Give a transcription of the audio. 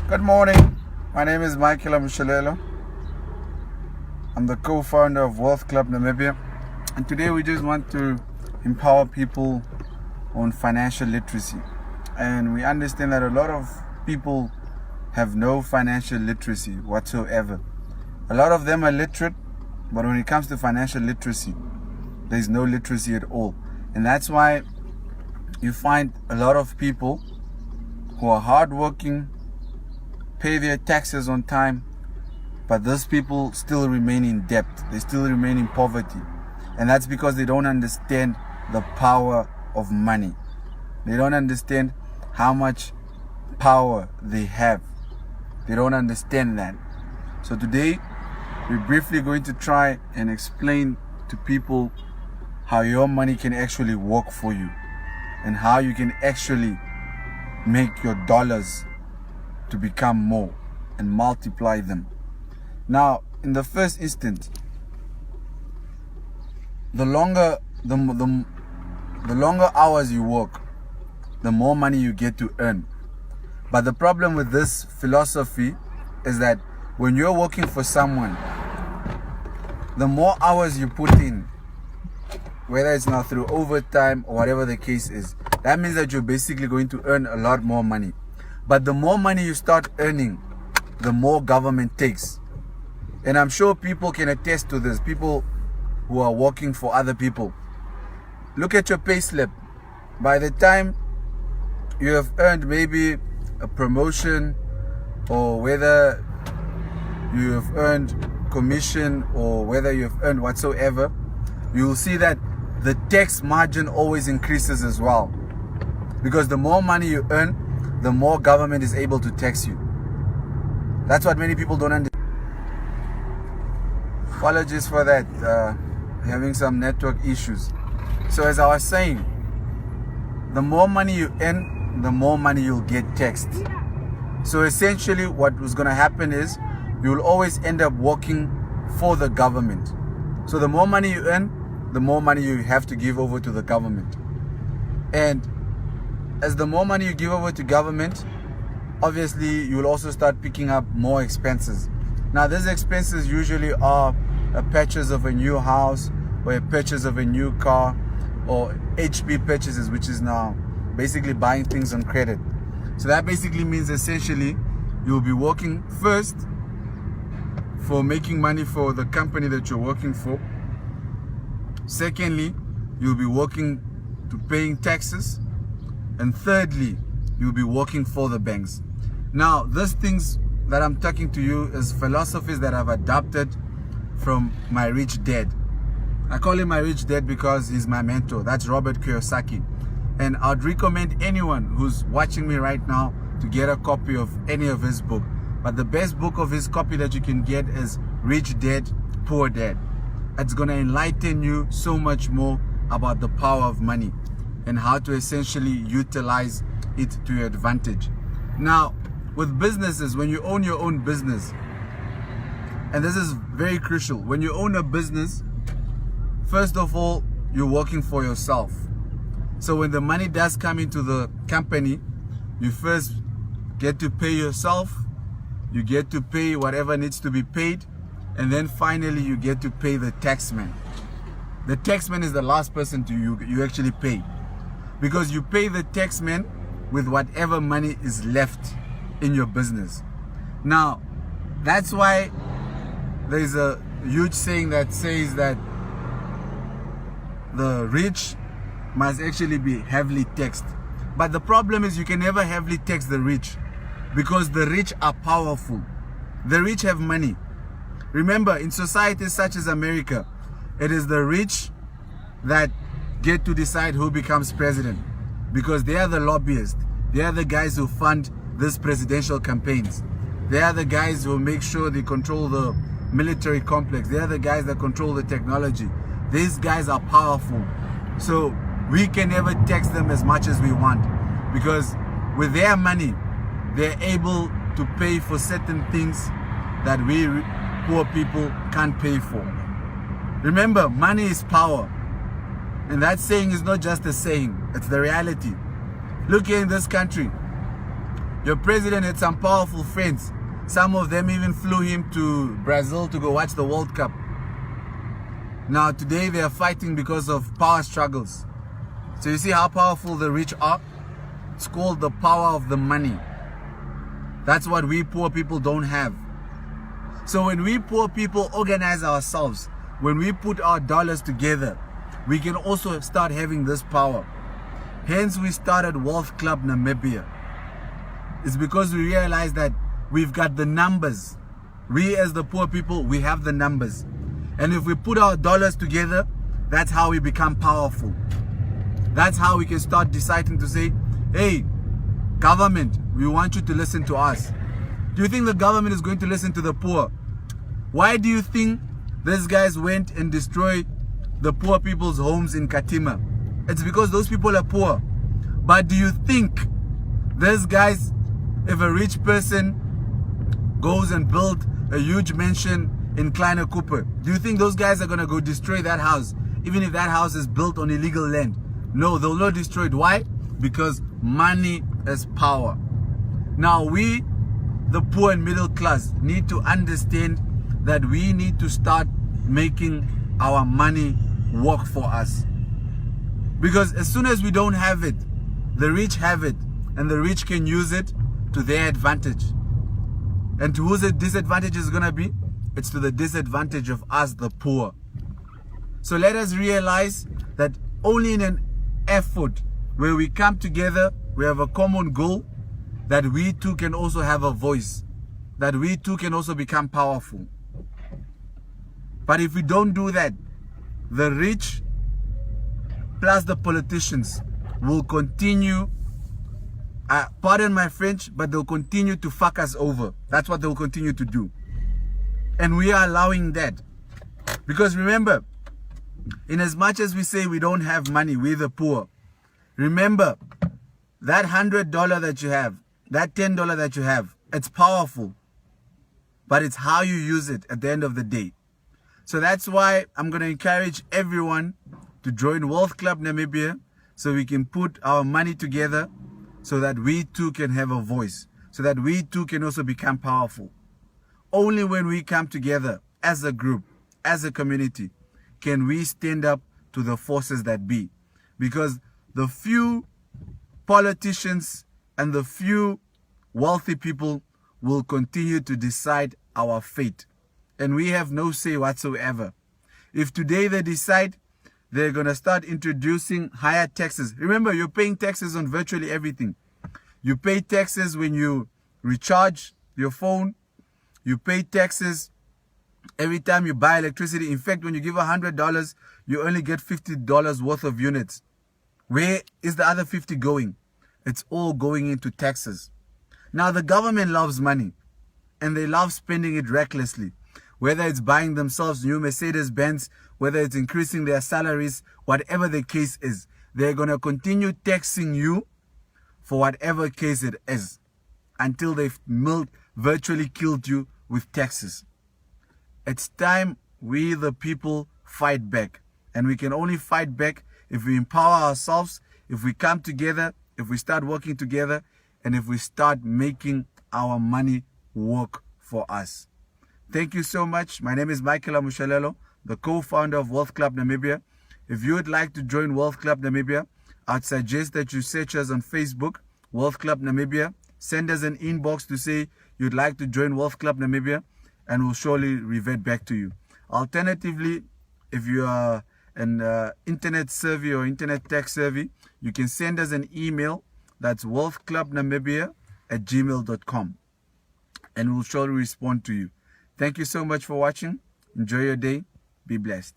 Good morning. My name is Amushelelo. I'm the co-founder of Wealth Club Namibia, and today we just want to empower people on financial literacy. And we understand that a lot of people have no financial literacy whatsoever. A lot of them are literate, but when it comes to financial literacy, there's no literacy at all. And that's why you find a lot of people who are hardworking, pay their taxes on time, but those people still remain in debt. They still remain in poverty. And that's because they don't understand the power of money. They don't understand how much power they have. They don't understand that. So today, we're briefly going to try and explain to people how your money can actually work for you and how you can actually make your dollars to become more and multiply them. Now, in the first instant, the longer hours you work, the more money you get to earn. But the problem with this philosophy is that when you're working for someone, the more hours you put in, whether it's now through overtime or whatever the case is, that means that you're basically going to earn a lot more money. But the more money you start earning, the more government takes. And I'm sure people can attest to this, people who are working for other people. Look at your pay slip. By the time you have earned maybe a promotion, or whether you have earned commission, or whether you have earned whatsoever, you will see that the tax margin always increases as well. Because the more money you earn, the more government is able to tax you. That's what many people don't understand. Apologies for that, having some network issues. So as I was saying, the more money you earn, the more money you'll get taxed. So essentially what was going to happen is you'll always end up working for the government. So the more money you earn, the more money you have to give over to the government. And as the more money you give over to government, obviously you will also start picking up more expenses. Now these expenses usually are a purchase of a new house, or a purchase of a new car, or HP purchases, which is now basically buying things on credit. So that basically means essentially you'll be working first for making money for the company that you're working for. Secondly, you'll be working to paying taxes. And thirdly, you'll be working for the banks. Now, these things that I'm talking to you is philosophies that I've adopted from my rich dad. I call him my rich dad because he's my mentor. That's Robert Kiyosaki. And I'd recommend anyone who's watching me right now to get a copy of any of his book. But the best book of his copy that you can get is Rich Dad, Poor Dad. It's going to enlighten you so much more about the power of money and how to essentially utilize it to your advantage. Now, with businesses, when you own your own business, and this is very crucial, when you own a business, first of all, you're working for yourself. So when the money does come into the company, you first get to pay yourself, you get to pay whatever needs to be paid, and then finally you get to pay the taxman. The taxman is the last person you actually pay, because you pay the taxman with whatever money is left in your business. Now, that's why there's a huge saying that says that the rich must actually be heavily taxed. But the problem is you can never heavily tax the rich, because the rich are powerful. The rich have money. Remember, in societies such as America, it is the rich that get to decide who becomes president, because they are the lobbyists. They are the guys who fund these presidential campaigns. They are the guys who make sure they control the military complex. They are the guys that control the technology. These guys are powerful. So we can never tax them as much as we want, because with their money, they're able to pay for certain things that we poor people can't pay for. Remember, money is power. And that saying is not just a saying, it's the reality. Look here in this country. Your president had some powerful friends. Some of them even flew him to Brazil to go watch the World Cup. Now today they are fighting because of power struggles. So you see how powerful the rich are? It's called the power of the money. That's what we poor people don't have. So when we poor people organize ourselves, when we put our dollars together, we can also start having this power. Hence we started Wealth Club Namibia. It's because we realized that we've got the numbers. We as the poor people, we have the numbers. And if we put our dollars together, that's how we become powerful. That's how we can start deciding to say, hey, government, we want you to listen to us. Do you think the government is going to listen to the poor? Why do you think these guys went and destroyed the poor people's homes in Katima? It's because those people are poor. But do you think these guys, if a rich person goes and builds a huge mansion in Kleine Cooper, do you think those guys are going to go destroy that house, even if that house is built on illegal land? No, they'll not destroy it. Why? Because money is power. Now we, the poor and middle class, need to understand that we need to start making our money work for us. Because as soon as we don't have it, the rich have it, and the rich can use it to their advantage. And to whose disadvantage is going to be? It's to the disadvantage of us, the poor. So let us realize that only in an effort where we come together, we have a common goal, that we too can also have a voice, that we too can also become powerful. But if we don't do that, the rich plus the politicians will continue, pardon my French, but they'll continue to fuck us over. That's what they'll continue to do. And we are allowing that. Because remember, in as much as we say we don't have money, we're the poor. Remember, that $100 that you have, that $10 that you have, it's powerful. But it's how you use it at the end of the day. So that's why I'm going to encourage everyone to join Wealth Club Namibia, so we can put our money together, so that we too can have a voice, so that we too can also become powerful. Only when we come together as a group, as a community, can we stand up to the forces that be. Because the few politicians and the few wealthy people will continue to decide our fate. And we have no say whatsoever. If today they decide they're going to start introducing higher taxes. Remember, you're paying taxes on virtually everything. You pay taxes when you recharge your phone. You pay taxes every time you buy electricity. In fact, when you give $100, you only get $50 worth of units. Where is the other 50 going? It's all going into taxes. Now, the government loves money, and they love spending it recklessly. Whether it's buying themselves new Mercedes-Benz, whether it's increasing their salaries, whatever the case is, they're going to continue taxing you for whatever case it is until they've virtually killed you with taxes. It's time we, the people, fight back. And we can only fight back if we empower ourselves, if we come together, if we start working together, and if we start making our money work for us. Thank you so much. My name is Amushelelo, the co-founder of Wealth Club Namibia. If you would like to join Wealth Club Namibia, I'd suggest that you search us on Facebook, Wealth Club Namibia. Send us an inbox to say you'd like to join Wealth Club Namibia, and we'll surely revert back to you. Alternatively, if you are an internet survey or internet tech survey, you can send us an email. That's wealthclubnamibia@gmail.com, and we'll surely respond to you. Thank you so much for watching. Enjoy your day. Be blessed.